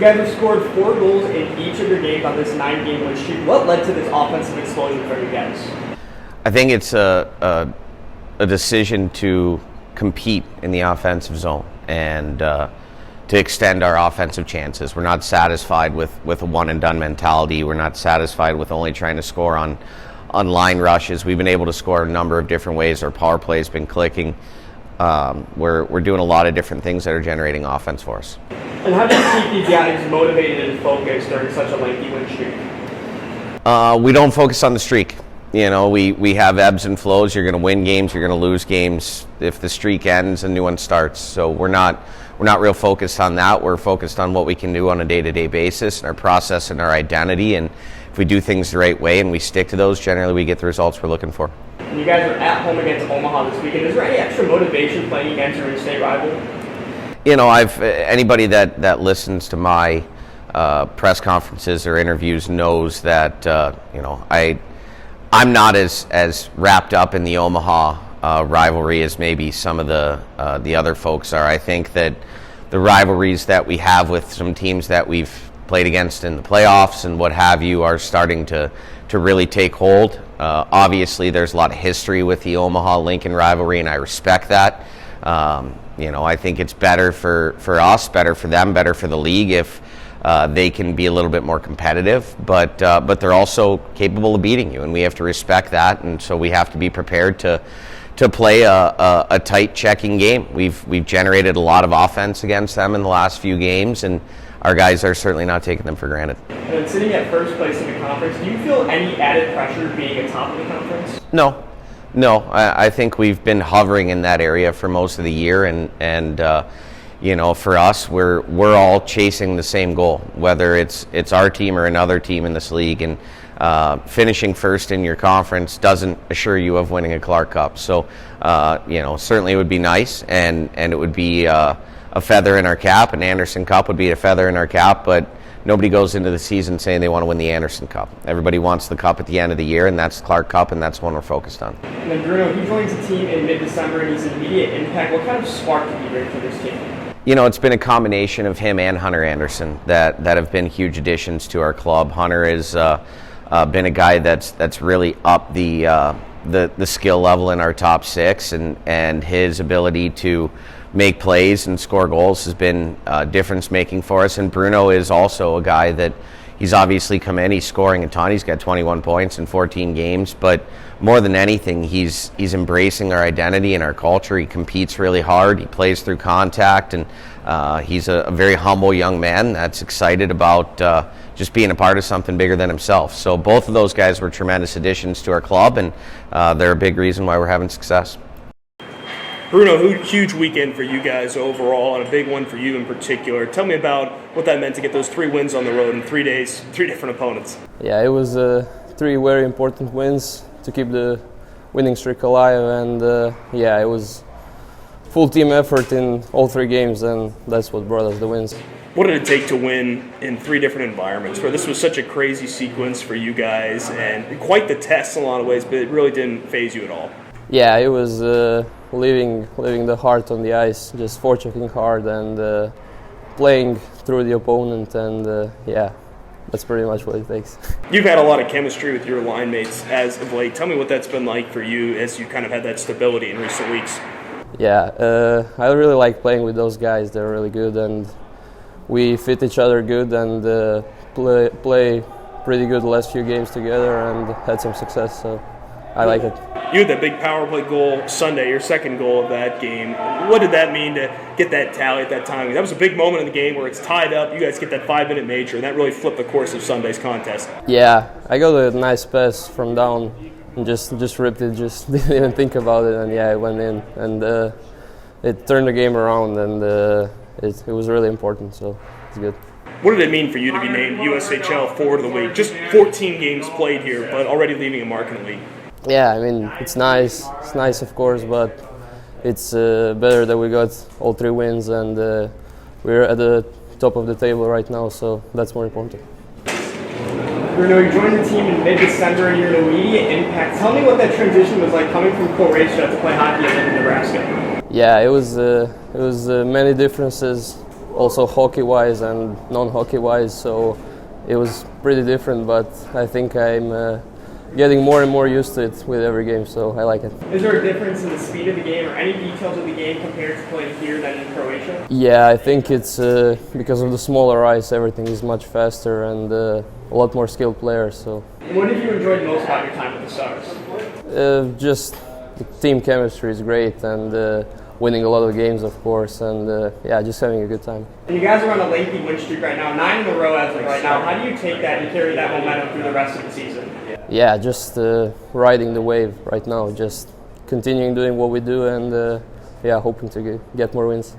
guys have scored 4 goals in each of your games on this 9-game win streak. What led to this offensive explosion for you guys? I think it's a decision to compete in the offensive zone and to extend our offensive chances. We're not satisfied with a one-and-done mentality. We're not satisfied with only trying to score on line rushes. We've been able to score a number of different ways. Our power play's been clicking. We're doing a lot of different things that are generating offense for us. And how do you keep these guys motivated and focused during such a lengthy win streak? We don't focus on the streak. You know, we have ebbs and flows. You're going to win games. You're going to lose games. If the streak ends, a new one starts. So we're not real focused on that. We're focused on what we can do on a day-to-day basis and our process and our identity. And if we do things the right way and we stick to those, generally we get the results we're looking for. And you guys are at home against Omaha this weekend. Is there any extra motivation playing against your in-state rival? You know, anybody that listens to my press conferences or interviews knows that I'm not as wrapped up in the Omaha rivalry as maybe some of the other folks are. I think that the rivalries that we have with some teams that we've played against in the playoffs and what have you are starting to really take hold. Obviously, there's a lot of history with the Omaha-Lincoln rivalry, and I respect that. I think it's better for us, better for them, better for the league if they can be a little bit more competitive, but they're also capable of beating you, and we have to respect that, and so we have to be prepared to play a tight checking game. We've generated a lot of offense against them in the last few games, and our guys are certainly not taking them for granted. And then sitting at first place in the conference, do you feel any added pressure being at top of the conference? No, I think we've been hovering in that area for most of the year, and for us, we're all chasing the same goal, whether it's our team or another team in this league, and finishing first in your conference doesn't assure you of winning a Clark Cup. So, certainly it would be nice, and it would be a feather in our cap. An Anderson Cup would be a feather in our cap, but nobody goes into the season saying they want to win the Anderson Cup. Everybody wants the cup at the end of the year, and that's Clark Cup, and that's one we're focused on. And then Bruno, he joins the team in mid-December, and he's an immediate impact. What kind of spark did he bring to this team? You know, it's been a combination of him and Hunter Anderson that have been huge additions to our club. Hunter has been a guy that's really up the skill level in our top 6, and his ability to make plays and score goals has been difference making for us. And Bruno is also a guy that he's obviously come in, he's scoring a ton, he's got 21 points in 14 games, but more than anything, he's embracing our identity and our culture. He competes really hard, he plays through contact, and he's a very humble young man that's excited about just being a part of something bigger than himself. So both of those guys were tremendous additions to our club, and they're a big reason why we're having success. Bruno, huge weekend for you guys overall, and a big one for you in particular. Tell me about what that meant to get those 3 wins on the road in 3 days, 3 different opponents. Yeah, it was 3 very important wins to keep the winning streak alive, and it was full team effort in all 3 games, and that's what brought us the wins. What did it take to win in 3 different environments, where this was such a crazy sequence for you guys, and quite the test in a lot of ways, but it really didn't faze you at all? Yeah, it was leaving the heart on the ice, just forechecking hard and playing through the opponent, and that's pretty much what it takes. You've had a lot of chemistry with your line mates as of late. Tell me what that's been like for you as you kind of had that stability in recent weeks. Yeah, I really like playing with those guys. They're really good, and we fit each other good, and play pretty good the last few games together, and had some success, so I like it. You had that big power play goal Sunday, your second goal of that game. What did that mean to get that tally at that time? That was a big moment in the game where it's tied up. You guys get that 5-minute major, and that really flipped the course of Sunday's contest. Yeah, I got a nice pass from down and just ripped it, just didn't even think about it, and it went in. And it turned the game around, and it was really important, so it's good. What did it mean for you to be named USHL Forward of the Week? Just 14 games played here, but already leaving a mark in the league. Yeah, I mean, it's nice. It's nice, of course, but it's better that we got all 3 wins, and we're at the top of the table right now, so that's more important. Bruno, you joined the team in mid-December, and you're an immediate impact. Tell me what that transition was like coming from Croatia to play hockey in Nebraska. Yeah, it was many differences also hockey-wise and non-hockey-wise, so it was pretty different, but I think I'm getting more and more used to it with every game, so I like it. Is there a difference in the speed of the game or any details of the game compared to playing here than in Croatia? Yeah, I think it's because of the smaller ice, everything is much faster and a lot more skilled players. So. What have you enjoyed most about your time with the Stars? Just the team chemistry is great, and winning a lot of games, of course, and yeah, just having a good time. And you guys are on a lengthy win streak right now, 9 in a row as of right now. How do you take that and carry that momentum through the rest of the season? Yeah, just riding the wave right now, just continuing doing what we do, and yeah, hoping to get more wins.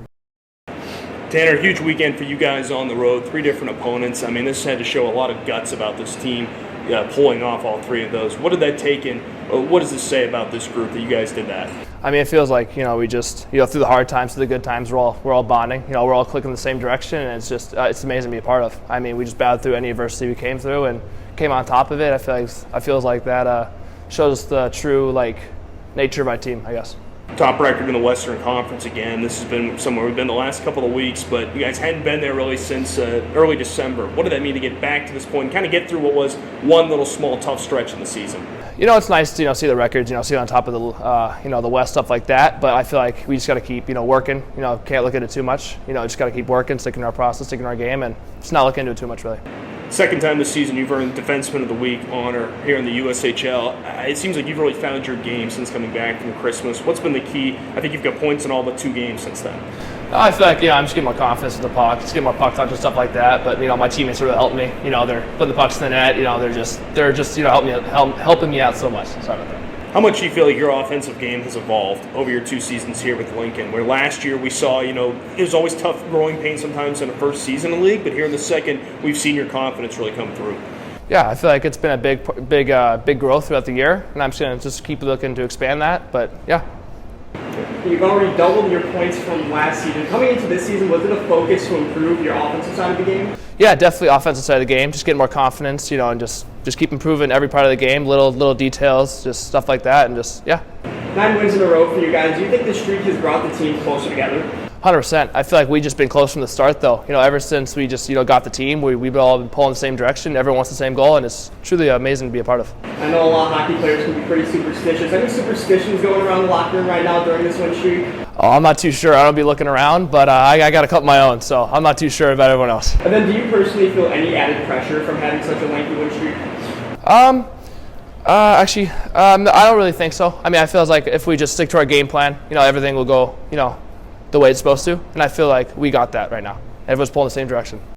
Tanner, huge weekend for you guys on the road, 3 different opponents. I mean, this had to show a lot of guts about this team, pulling off all 3 of those. What did that take in? What does this say about this group that you guys did that? I mean, it feels like, we just, through the hard times to the good times, we're all bonding. We're all clicking the same direction, and it's just, it's amazing to be a part of. I mean, we just battled through any adversity we came through and came on top of it. I feel like that shows the true, nature of my team, I guess. Top record in the Western Conference again. This has been somewhere we've been the last couple of weeks, but you guys hadn't been there really since early December. What did that mean to get back to this point and kind of get through what was one little small tough stretch in the season? It's nice to see the records, see it on top of the the West, stuff like that. But I feel like we just got to keep working. Can't look at it too much. Just got to keep working, sticking to our process, sticking to our game, and just not look into it too much really. Second time this season you've earned Defenseman of the Week honor here in the USHL. It seems like you've really found your game since coming back from Christmas. What's been the key? I think you've got points in all but 2 games since then. I feel like I'm just getting more confidence with the puck, just getting more puck touch and stuff like that. But my teammates really helped me. They're putting the pucks in the net. They're just helping me out so much. Sorry about that. How much do you feel like your offensive game has evolved over your 2 seasons here with Lincoln? Where last year we saw, it was always tough growing pains sometimes in the first season in the league, but here in the second, we've seen your confidence really come through. Yeah, I feel like it's been a big growth throughout the year, and I'm just going to keep looking to expand that. But yeah. You've already doubled your points from last season. Coming into this season, was it a focus to improve your offensive side of the game? Yeah, definitely offensive side of the game. Just getting more confidence, and just keep improving every part of the game, little details, just stuff like that, and just, yeah. 9 wins in a row for you guys. Do you think the streak has brought the team closer together? 100%. I feel like we've just been close from the start, though. Ever since we just, got the team, we've all been pulling the same direction. Everyone wants the same goal, and it's truly amazing to be a part of. I know a lot of hockey players can be pretty superstitious. Any superstitions going around the locker room right now during this win streak? Oh, I'm not too sure. I don't be looking around, but I got a couple of my own, so I'm not too sure about everyone else. And then do you personally feel any added pressure from having such a lengthy win streak? Actually, I don't really think so. I mean, I feel like if we just stick to our game plan, everything will go, the way it's supposed to. And I feel like we got that right now. Everyone's pulling the same direction.